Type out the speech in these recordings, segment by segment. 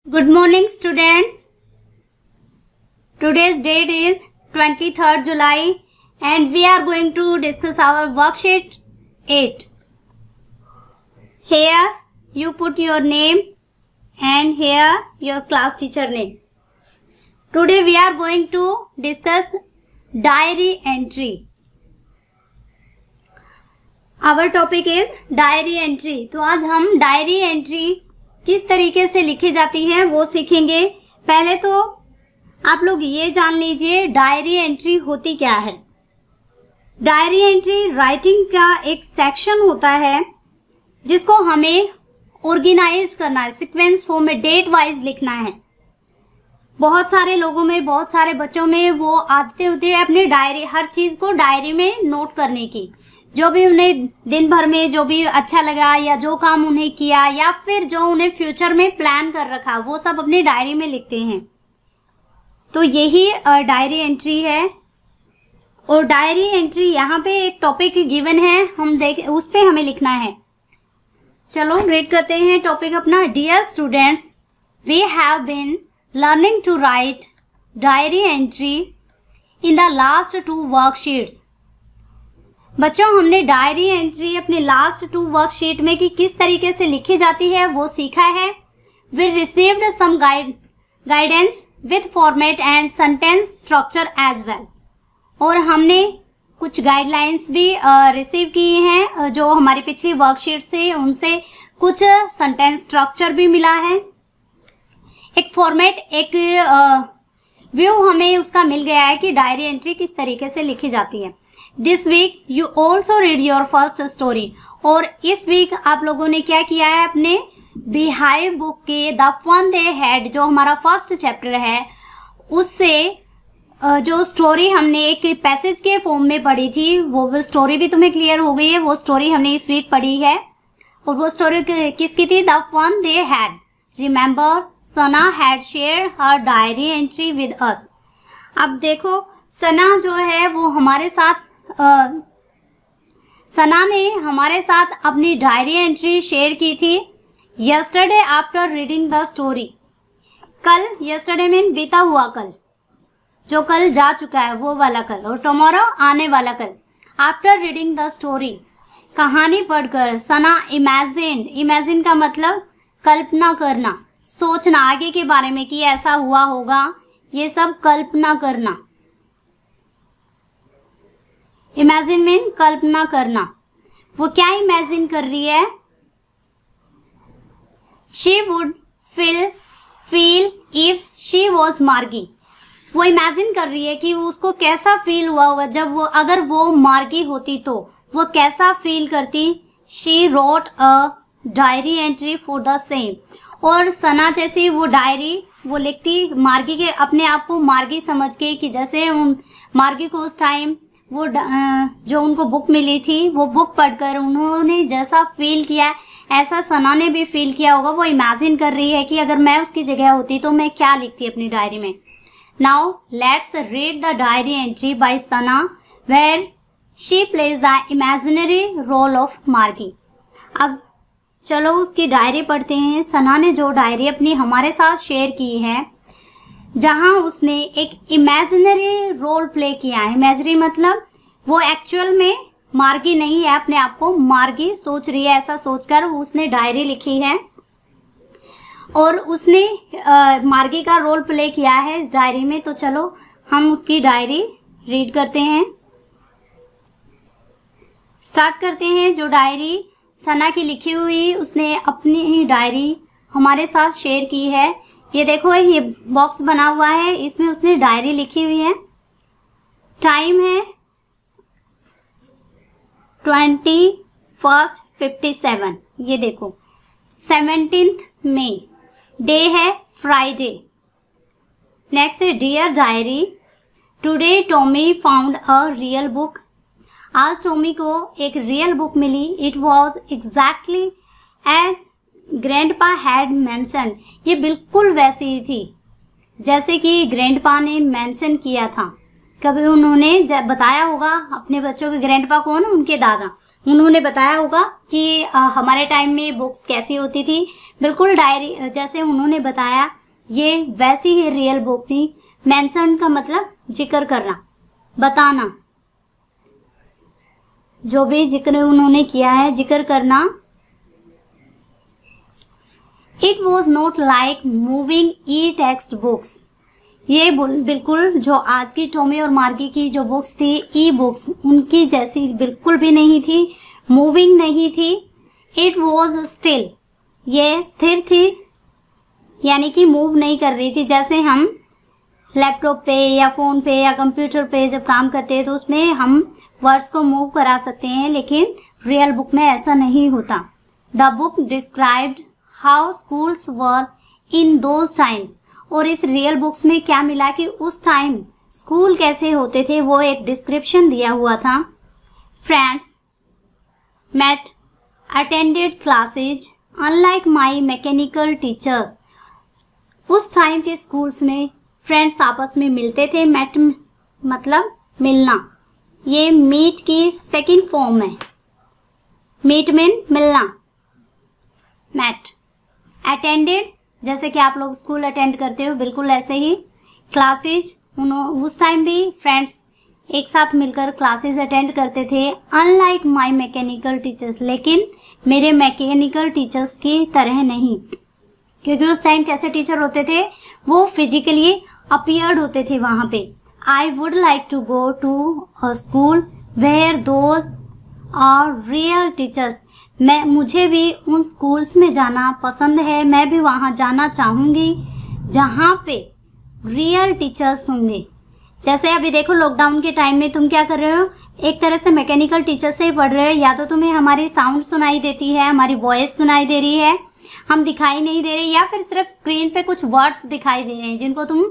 Good morning students. Today's date is 23rd July and we are going to discuss our worksheet 8. Here you put your name and here your class teacher name. Today we are going to discuss diary entry. Our topic is diary entry. तो आज हम diary entry किस तरीके से लिखी जाती है वो सीखेंगे। पहले तो आप लोग ये जान लीजिए डायरी एंट्री होती क्या है। डायरी एंट्री राइटिंग का एक सेक्शन होता है जिसको हमें ऑर्गेनाइज करना है, सीक्वेंस फॉर्म में डेट वाइज लिखना है। बहुत सारे लोगों में, बहुत सारे बच्चों में वो आदतें होती है अपनी डायरी, हर चीज को डायरी में नोट करने की। जो भी उन्हें दिन भर में जो भी अच्छा लगा या जो काम उन्हें किया या फिर जो उन्हें फ्यूचर में प्लान कर रखा वो सब अपनी डायरी में लिखते हैं। तो यही डायरी एंट्री है। और डायरी एंट्री यहाँ पे एक टॉपिक गिवन है, उस पे हमें लिखना है। चलो रीड करते हैं टॉपिक अपना। Dear students, we have been learning to write diary entry in the last 2 worksheets. बच्चों, हमने डायरी एंट्री अपने लास्ट 2 वर्कशीट में कि किस तरीके से लिखी जाती है वो सीखा है। We received some guidance with format and sentence structure as well. और हमने कुछ गाइडलाइंस भी रिसीव की हैं जो हमारी पिछली वर्कशीट से, उनसे कुछ सेंटेंस स्ट्रक्चर भी मिला है। एक फॉर्मेट, एक व्यू हमें उसका मिल गया है कि डायरी एंट्री किस तरीके से लिखी जाती है। This week you also read your first story. और इस वीक आप लोगों ने क्या किया है, अपने बिहाइव बुक के द फन दे हैड, जो हमारा फर्स्ट चैप्टर है, उससे जो स्टोरी हमने एक पैसेज के फॉर्म में पढ़ी थी वो स्टोरी भी तुम्हें क्लियर हो गई है। वो स्टोरी हमने इस वीक पढ़ी है। और वो स्टोरी किसकी थी? The fun they had. Remember, Sana had share her diary entry with us. अब देखो, सना जो है वो हमारे साथ सना ने हमारे साथ अपनी डायरी एंट्री शेयर की थी yesterday after reading the story. कल, यस्टरडे मीन बीता हुआ कल, जो कल जा चुका है वो वाला कल, और टुमारो आने वाला कल। आफ्टर रीडिंग द स्टोरी, कहानी पढ़कर सना इमेजिन का मतलब कल्पना करना, सोचना आगे के बारे में कि ऐसा हुआ होगा, ये सब कल्पना करना। इमेजिन मीन कल्पना करना। वो क्या इमेजिन कर रही है? She would feel if she was मार्गी। वो इमेजिन कर रही है कि उसको कैसा फील हुआ होगा जब वो, अगर वो मार्गी होती तो वो कैसा फील करती। She wrote a diary entry for the same. और सना जैसी वो डायरी वो लिखती मार्गी के, अपने आप को मार्गी समझ के, कि जैसे मार्गी को उस टाइम वो जो उनको बुक मिली थी वो बुक पढ़कर उन्होंने जैसा फील किया ऐसा सना ने भी फील किया होगा। वो इमेजिन कर रही है कि अगर मैं उसकी जगह होती तो मैं क्या लिखती अपनी डायरी में। Now let's read the diary entry by Sana where she plays the imaginary role of Margi. अब चलो उसकी डायरी पढ़ते हैं। सना ने जो डायरी अपनी हमारे साथ शेयर की है, जहां उसने एक इमेजिनरी रोल प्ले किया है। इमेजिनरी मतलब वो एक्चुअल में मार्गी नहीं है, अपने आप को मार्गी सोच रही है, ऐसा सोचकर उसने डायरी लिखी है। और उसने मार्गी का रोल प्ले किया है इस डायरी में। तो चलो हम उसकी डायरी रीड करते हैं, स्टार्ट करते हैं। जो डायरी सना की लिखी हुई, उसने अपनी डायरी हमारे साथ शेयर की है। ये देखो, ये बॉक्स बना हुआ है, इसमें उसने डायरी लिखी हुई है। टाइम है 21:57। ये देखो 17th मई, डे है फ्राइडे। नेक्स्ट है dear diary, today Tommy found a real book. आज टॉमी को एक रियल बुक मिली। It was exactly as grandpa had mentioned. ये बिल्कुल वैसी ही थी जैसे कि ग्रैंडपा ने मेंशन किया था। कभी उन्होंने जब बताया होगा अपने बच्चों के, ग्रैंडपा कौन? उनके दादा। उन्होंने बताया होगा कि हमारे टाइम में बुक्स कैसी होती थी, बिल्कुल डायरी जैसे उन्होंने बताया ये वैसी ही रियल बुक थी। मेंशन का मतलब जिक्र करना, बताना, जो भी जिक्र उन्होंने किया है, जिक्र करना। It was not like moving E text books, ये बिल्कुल जो आज की टॉमी और मार्गी की जो बुक्स थी, ई बुक्स, उनकी जैसी बिल्कुल भी नहीं थी, मूविंग नहीं थी। इट वॉज स्टिल, ये स्थिर थी, यानी कि मूव नहीं कर रही थी। जैसे हम लैपटॉप पे या फोन पे या कंप्यूटर पे जब काम करते हैं तो उसमें हम वर्ड्स को मूव करा सकते हैं, लेकिन रियल बुक में ऐसा नहीं होता। The book described how schools were in those times, और इस रियल बुक्स में क्या मिला कि उस टाइम स्कूल कैसे होते थे, वो एक डिस्क्रिप्शन दिया हुआ था। Friends met attended classes unlike my mechanical teachers, उस टाइम के स्कूल्स में फ्रेंड्स आपस में मिलते थे। मेट मतलब मिलना, ये मीट की सेकंड फॉर्म है। मीट मीन मिलना, मेट। अटेंडेड जैसे कि आप लोग स्कूल अटेंड करते हो, बिल्कुल ऐसे ही। क्लासेज, उस टाइम भी फ्रेंड्स एक साथ मिलकर क्लासेज अटेंड करते थे। अनलाइक माई मैकेनिकल टीचर्स, लेकिन मेरे मैकेनिकल टीचर्स की तरह नहीं, क्योंकि उस टाइम कैसे टीचर होते थे, वो फिजिकली अपीयर्ड होते थे वहां पे। I would like to go to a school where those are real teachers, मुझे भी उन स्कूल्स में जाना पसंद है, मैं भी वहां जाना चाहूंगी जहां पे रियल टीचर्स होंगे। जैसे अभी देखो लॉकडाउन के टाइम में तुम क्या कर रहे हो, एक तरह से मैकेनिकल टीचर से ही पढ़ रहे हो। या तो तुम्हें हमारी साउंड सुनाई देती है, हमारी वॉइस सुनाई दे रही है, हम दिखाई नहीं दे रहे, या फिर सिर्फ स्क्रीन पे कुछ वर्ड्स दिखाई दे रहे हैं जिनको तुम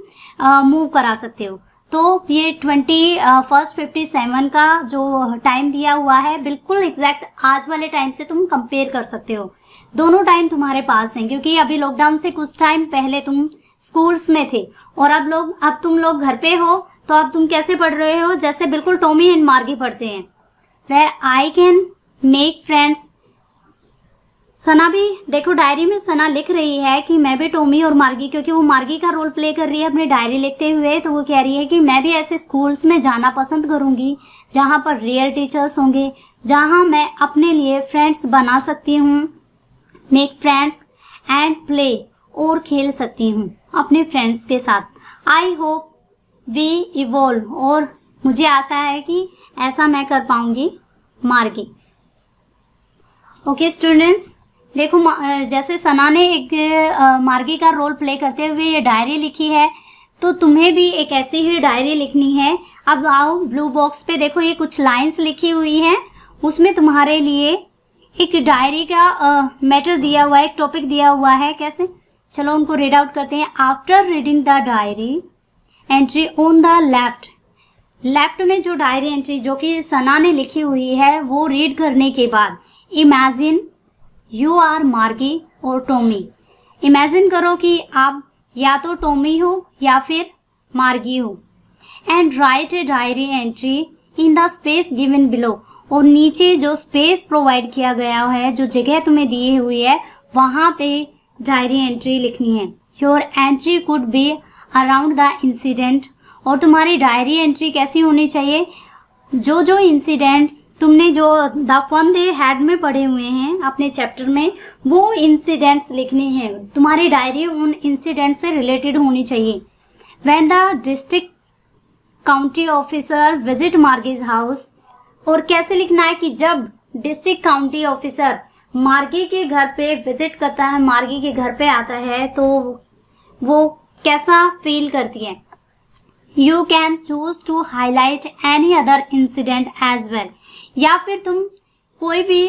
मूव करा सकते हो। तो ये 2157 का जो टाइम दिया हुआ है, बिल्कुल एग्जैक्ट आज वाले टाइम से तुम कंपेयर कर सकते हो। दोनों टाइम तुम्हारे पास हैं, क्योंकि अभी लॉकडाउन से कुछ टाइम पहले तुम स्कूल्स में थे और अब तुम लोग घर पे हो, तो अब तुम कैसे पढ़ रहे हो, जैसे बिल्कुल टॉमी एंड मार्गी पढ़ते हैं। Where I can make friends, Sana भी देखो डायरी में सना लिख रही है कि मैं भी टॉमी और मार्गी, क्योंकि वो मार्गी का रोल प्ले कर रही है अपनी डायरी लिखते हुए, तो वो कह रही है कि मैं भी ऐसे स्कूल्स में जाना पसंद करूंगी जहां पर रियल टीचर्स होंगे, जहां मैं अपने लिए फ्रेंड्स बना सकती हूँ, मेक फ्रेंड्स एंड प्ले, और खेल सकती हूँ अपने फ्रेंड्स के साथ। आई होप वी इवॉल्व, और मुझे आशा है कि ऐसा मैं कर पाऊंगी मार्गी। ओके स्टूडेंट्स, देखो जैसे सना ने एक मार्गी का रोल प्ले करते हुए ये डायरी लिखी है, तो तुम्हें भी एक ऐसी ही डायरी लिखनी है। अब आओ ब्लू बॉक्स पे देखो, ये कुछ लाइंस लिखी हुई हैं, उसमें तुम्हारे लिए एक डायरी का मैटर दिया हुआ है, एक टॉपिक दिया हुआ है। कैसे, चलो उनको रीड आउट करते हैं। After reading the diary entry on the left में जो डायरी एंट्री जो कि सना ने लिखी हुई है, वो रीड करने के बाद इमेजिन यू आर मार्गी और टॉमी, इमेजिन करो कि आप या तो टॉमी हो या फिर मार्गी हो। And right a diary entry in the space given below, और नीचे जो स्पेस प्रोवाइड किया गया है, जो जगह तुम्हें दी हुई है, वहां पे डायरी एंट्री लिखनी है। Your entry could be around the incident, और तुम्हारी डायरी एंट्री कैसी होनी चाहिए, जो इंसिडेंट्स तुमने जो द फन दे हैड में पढ़े हुए हैं अपने चैप्टर में, वो इंसिडेंट्स लिखने हैं। तुम्हारी डायरी उन इंसिडेंट से रिलेटेड होनी चाहिए। When the district county officer visit Margie's house, और कैसे लिखना है कि जब डिस्ट्रिक्ट काउंटी ऑफिसर मार्गी के घर पे विजिट करता है, मार्गी के घर पे आता है, तो वो कैसा फील करती है। You can choose to highlight any other incident as well, या फिर तुम कोई भी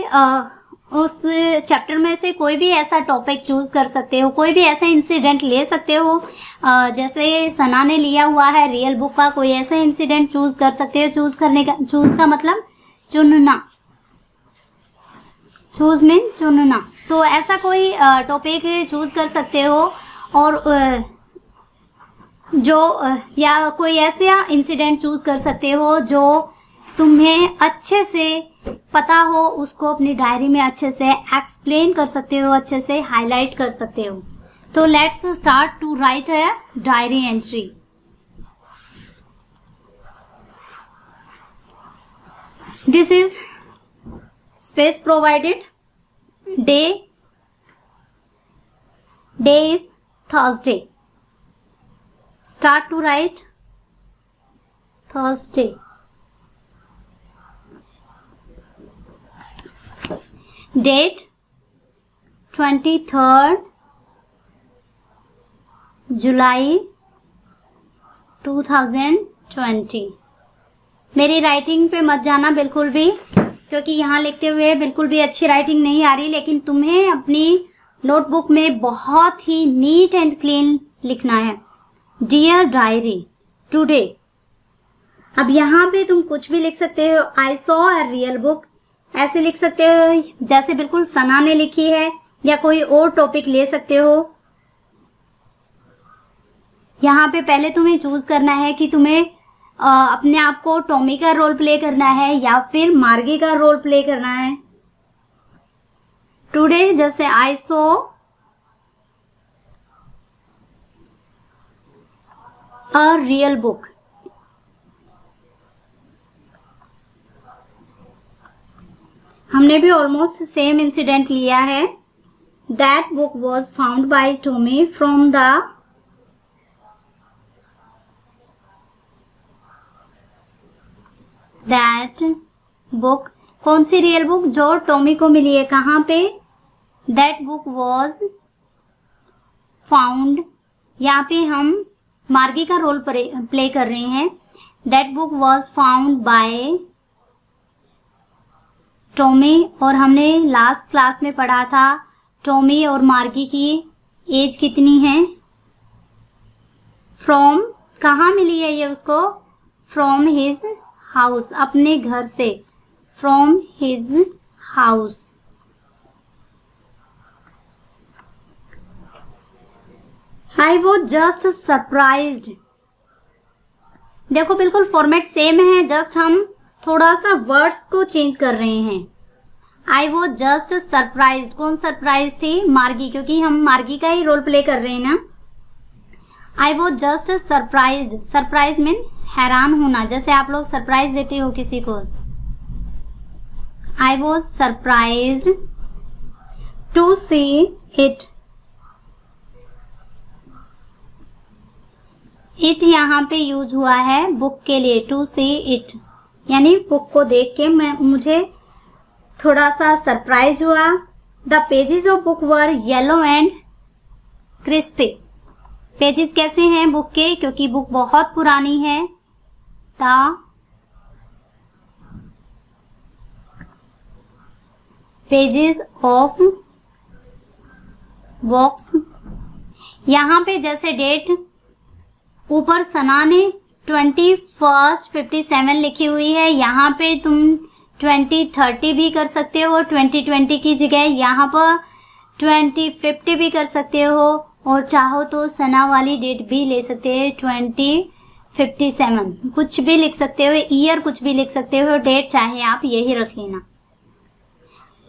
उस चैप्टर में से कोई भी ऐसा टॉपिक चूज कर सकते हो, कोई भी ऐसा इंसिडेंट ले सकते हो। जैसे सना ने लिया हुआ है रियल बुक का, कोई ऐसा इंसिडेंट चूज कर सकते हो। चूज का मतलब चुनना, चूज मीन चुनना, तो ऐसा कोई टॉपिक चूज कर सकते हो, और या कोई ऐसा इंसिडेंट चूज कर सकते हो जो तुम्हें अच्छे से पता हो, उसको अपनी डायरी में अच्छे से एक्सप्लेन कर सकते हो, अच्छे से हाईलाइट कर सकते हो। तो let's start to write a diary entry. This is space provided. Day is Thursday. Start to write Thursday. Date 23rd July 2020। मेरी राइटिंग पे मत जाना बिल्कुल भी, क्योंकि यहाँ लिखते हुए बिल्कुल भी अच्छी राइटिंग नहीं आ रही, लेकिन तुम्हें अपनी नोटबुक में बहुत ही नीट एंड क्लीन लिखना है। Dear diary today. अब यहाँ पे तुम कुछ भी लिख सकते हो। I saw a real book, ऐसे लिख सकते हो जैसे बिल्कुल सना ने लिखी है, या कोई और टॉपिक ले सकते हो। यहाँ पे पहले तुम्हें चूज करना है कि तुम्हें अपने आप को टॉमी का रोल प्ले करना है या फिर मार्गी का रोल प्ले करना है। टुडे जैसे आई सो अ रियल बुक। हमने भी ऑलमोस्ट सेम इंसिडेंट लिया है। That book was found by Tommy from the that book. कौन सी रियल बुक? जो टॉमी को मिली है। कहाँ पे? That book was found. यहाँ पे हम मार्गी का रोल प्ले कर रहे हैं। That book was found by Tommy. और हमने लास्ट क्लास में पढ़ा था टॉमी और मार्गी की एज कितनी है। फ्रॉम, कहाँ मिली है ये उसको? फ्रॉम हिज हाउस, अपने घर से। From his house. I was just surprised. देखो बिल्कुल फॉर्मेट सेम है, जस्ट हम थोड़ा सा वर्ड्स को चेंज कर रहे हैं। I was just surprised. कौन सरप्राइज थी? मार्गी, क्योंकि हम मार्गी का ही रोल प्ले कर रहे हैं ना। I was just surprised. Surprise mean हैरान होना, जैसे आप लोग सरप्राइज देते हो किसी को। I was surprised to see it. It यहाँ पे यूज हुआ है बुक के लिए। To see it यानी बुक को देख के मुझे थोड़ा सा सरप्राइज हुआ। The pages of book were yellow and crispy. Pages कैसे हैं बुक के? क्योंकि बुक बहुत पुरानी है। The pages of box. यहाँ पे जैसे डेट ऊपर सना ने 21/57 लिखी हुई है, यहाँ पे तुम 2030 भी कर सकते हो 2020 की जगह, यहाँ पर 2050 भी कर सकते हो, और चाहो तो सना वाली डेट भी ले सकते हो 2057। कुछ भी लिख सकते हो, ईयर कुछ भी लिख सकते हो, डेट चाहे आप यही रख लेना।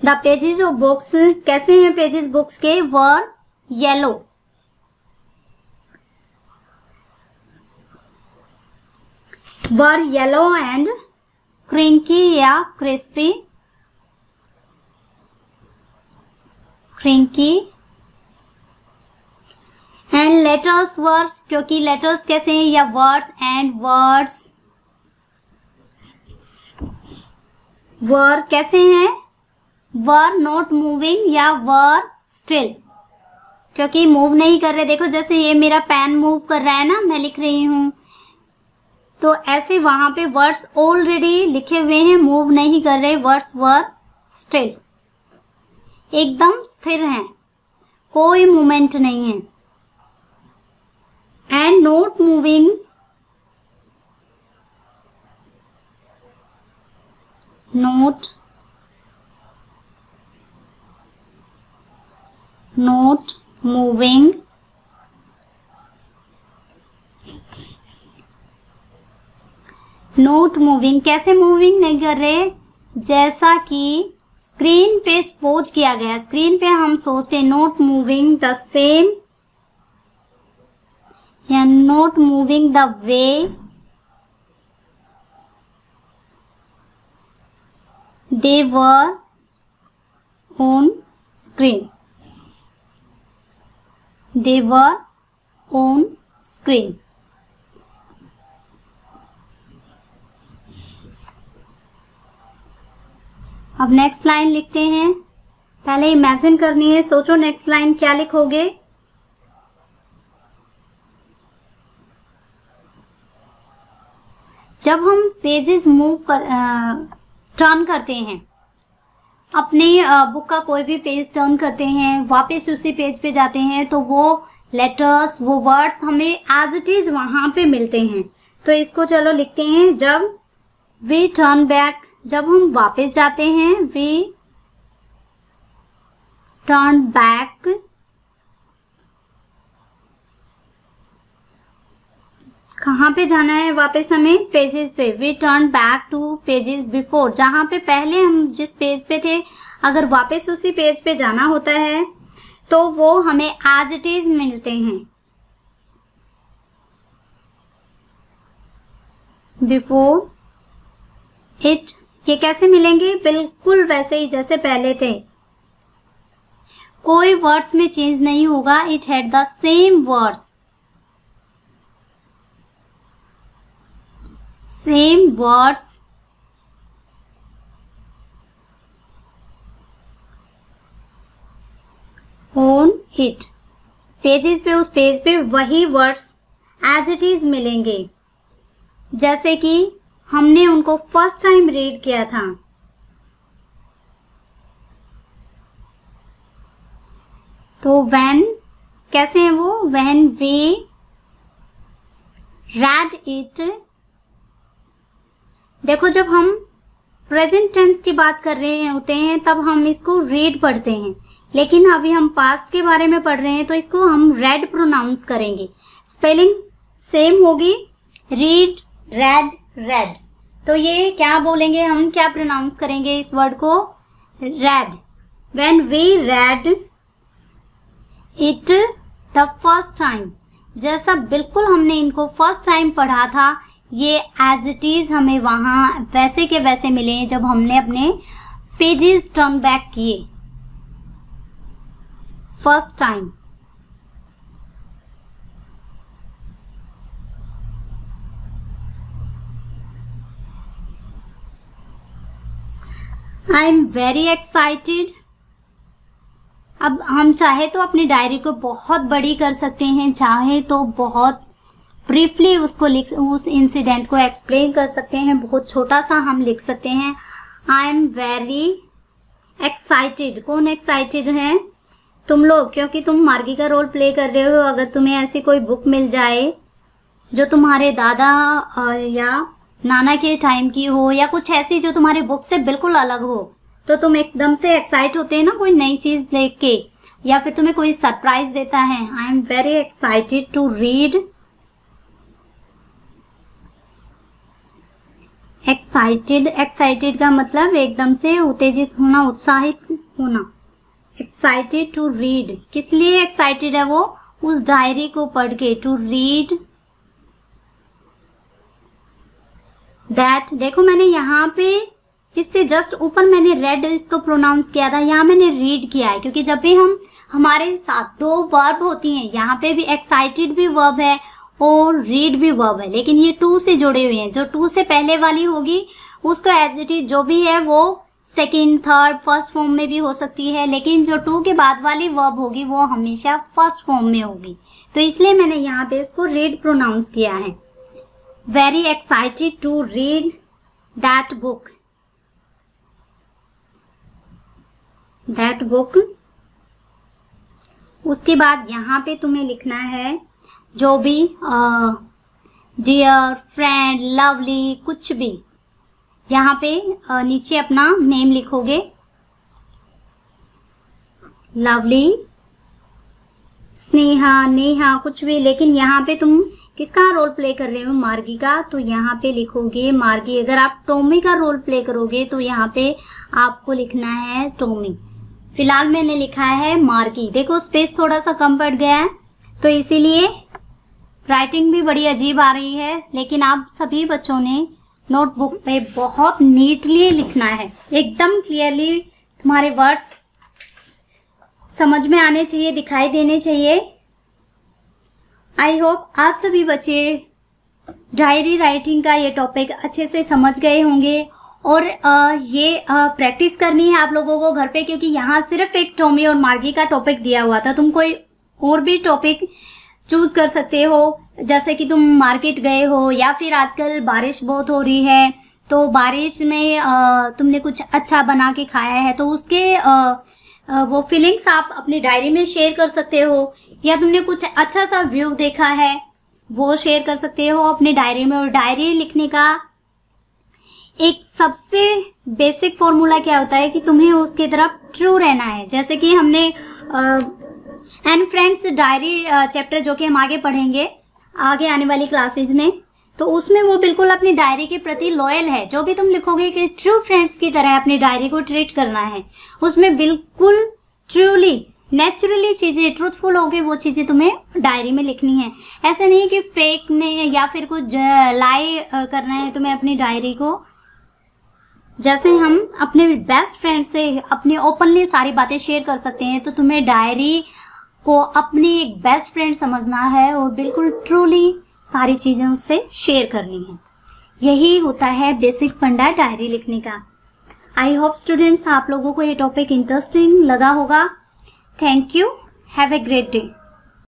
द पेजेस ऑफ बुक्स कैसे हैं पेजेस बुक्स के? वर येलो। वर येलो एंड क्रिंकी या क्रिस्पी। क्रिंकी एंड लेटर्स वर, क्योंकि लेटर्स कैसे हैं? या वर्ड्स एंड वर्ड्स। वर कैसे हैं? वर नॉट मूविंग या वर स्टिल, क्योंकि मूव नहीं कर रहे। देखो जैसे ये मेरा पेन मूव कर रहा है ना, मैं लिख रही हूं, तो ऐसे वहां पे वर्ड्स ऑलरेडी लिखे हुए हैं, मूव नहीं कर रहे। वर्ड्स वर स्टिल, एकदम स्थिर हैं, कोई मूवमेंट नहीं है। And not moving, not moving, not moving कैसे मूविंग नहीं कर रहे? जैसा कि स्क्रीन पे सपोज किया गया, स्क्रीन पे हम सोचते not moving the same not moving the way they were on screen. They were on screen. अब नेक्स्ट लाइन लिखते हैं। पहले इमेजिन करनी है, सोचो नेक्स्ट लाइन क्या लिखोगे। जब हम पेजेस टर्न करते हैं, अपने बुक का कोई भी पेज टर्न करते हैं, वापस उसी पेज पे जाते हैं, तो वो लेटर्स, वो वर्ड्स हमें एज इट इज वहां पे मिलते हैं। तो इसको चलो लिखते हैं, जब वी टर्न बैक, जब हम वापस जाते हैं, वी टर्न बैक, कहाँ पे जाना है वापस हमें? पेजेस पे। We turn back to pages before, जहां पे पहले हम जिस पेज पे थे, अगर वापस उसी पेज पे जाना होता है तो वो हमें एज इट इज मिलते हैं। बिफोर इट, ये कैसे मिलेंगे? बिल्कुल वैसे ही जैसे पहले थे, कोई वर्ड्स में चेंज नहीं होगा। It had the same words, same words on it, pages पे, उस पेज पे वही वर्ड्स एज इट इज मिलेंगे जैसे कि हमने उनको फर्स्ट टाइम रीड किया था। तो व्हेन कैसे हैं वो? व्हेन वी रेड इट, देखो जब हम प्रेजेंट टेंस की बात कर रहे होते हैं तब हम इसको रीड पढ़ते हैं, लेकिन अभी हम पास्ट के बारे में पढ़ रहे हैं तो इसको हम रेड प्रोनाउंस करेंगे। स्पेलिंग सेम होगी, रीड, रेड, रेड। तो ये क्या बोलेंगे हम, क्या प्रोनाउंस करेंगे इस वर्ड को? Read. When we read it the first time, जैसा बिल्कुल हमने इनको फर्स्ट टाइम पढ़ा था, ये एज इट इज हमें वहां वैसे के वैसे मिले जब हमने अपने पेजेस टर्न बैक किए first time. I am very excited. अब हम चाहे तो अपनी डायरी को बहुत बड़ी कर सकते हैं, चाहे तो बहुत ब्रीफली उसको लिख, उस इंसिडेंट को एक्सप्लेन कर सकते हैं, बहुत छोटा सा हम लिख सकते हैं। आई एम वेरी एक्साइटेड। कौन एक्साइटेड है? तुम लोग, क्योंकि तुम मार्गी का रोल प्ले कर रहे हो। अगर तुम्हें ऐसी कोई बुक मिल जाए जो तुम्हारे दादा या नाना के टाइम की हो, या कुछ ऐसी जो तुम्हारी बुक से बिल्कुल अलग हो, तो तुम एकदम से एक्साइट होते हैं ना कोई नई चीज देख के, या फिर तुम्हें कोई सरप्राइज देता है। I am very excited to read. Excited, excited का मतलब एकदम से उत्तेजित होना, उत्साहित होना। एक्साइटेड टू रीड, किस लिए एक्साइटेड है वो? उस डायरी को पढ़ के। टू रीड दैट, देखो मैंने यहाँ पे इससे जस्ट ऊपर मैंने रेड इसको प्रोनाउंस किया था, यहाँ मैंने रीड किया है, क्योंकि जब भी हम हमारे साथ दो वर्ब होती हैं, यहाँ पे भी एक्साइटेड भी वर्ब है और रीड भी वर्ब है, लेकिन ये टू से जुड़े हुए हैं। जो टू से पहले वाली होगी उसको एज इट इज जो भी है वो सेकंड, थर्ड, फर्स्ट फॉर्म में भी हो सकती है, लेकिन जो टू के बाद वाली वर्ब होगी वो हमेशा फर्स्ट फॉर्म में होगी। तो इसलिए मैंने यहाँ पे इसको रीड प्रोनाउंस किया है। Very excited to read that book, that book. उसके बाद यहाँ पे तुम्हें लिखना है जो भी डियर, फ्रेंड, लवली, कुछ भी, यहाँ पे नीचे अपना नेम लिखोगे, लवली, स्नेहा, नेहा, कुछ भी। लेकिन यहाँ पे तुम किसका रोल प्ले कर रहे हो? मार्गी का, तो यहाँ पे लिखोगे मार्गी। अगर आप टॉमी का रोल प्ले करोगे तो यहाँ पे आपको लिखना है टॉमी। फिलहाल मैंने लिखा है मार्गी। देखो स्पेस थोड़ा सा कम पड़ गया है, तो इसीलिए राइटिंग भी बड़ी अजीब आ रही है, लेकिन आप सभी बच्चों ने नोटबुक पे बहुत नीटली लिखना है, एकदम क्लियरली तुम्हारे वर्ड्स समझ में आने चाहिए, दिखाई देने चाहिए। आई होप आप सभी बच्चे डायरी राइटिंग का ये टॉपिक अच्छे से समझ गए होंगे और ये प्रैक्टिस करनी है आप लोगों को घर पे, क्योंकि यहाँ सिर्फ एक टॉमी और मार्गी का टॉपिक दिया हुआ था। तुम कोई और भी टॉपिक चूज कर सकते हो, जैसे कि तुम मार्केट गए हो या फिर आजकल बारिश बहुत हो रही है तो बारिश में तुमने कुछ अच्छा बना के खाया है तो उसके वो फीलिंग्स आप अपनी डायरी में शेयर कर सकते हो, या तुमने कुछ अच्छा सा व्यू देखा है वो शेयर कर सकते हो अपनी डायरी में। और डायरी लिखने का एक सबसे बेसिक फॉर्मूला क्या होता है कि तुम्हें उसकी तरफ ट्रू रहना है। जैसे कि हमने एन फ्रेंड्स डायरी चैप्टर जो कि हम आगे पढ़ेंगे आगे आने वाली क्लासेस में, तो उसमें वो बिल्कुल अपनी डायरी के प्रति लॉयल है। जो भी तुम लिखोगे कि ट्रू फ्रेंड्स की तरह अपनी डायरी को ट्रीट करना है, उसमें बिल्कुल ट्रूली नेचुरली चीजें ट्रूथफुल होगी, वो चीजें तुम्हें डायरी में लिखनी है। ऐसा नहीं कि फेक ने या फिर कुछ लाई करना है तुम्हें अपनी डायरी को। जैसे हम अपने बेस्ट फ्रेंड से अपनी ओपनली सारी बातें शेयर कर सकते हैं, तो तुम्हें डायरी को अपनी एक बेस्ट फ्रेंड समझना है और बिल्कुल ट्रूली सारी चीजें उससे शेयर करनी है। यही होता है बेसिक फंडा डायरी लिखने का। आई होप स्टूडेंट्स आप लोगों को ये टॉपिक इंटरेस्टिंग लगा होगा। Thank you, have a great day.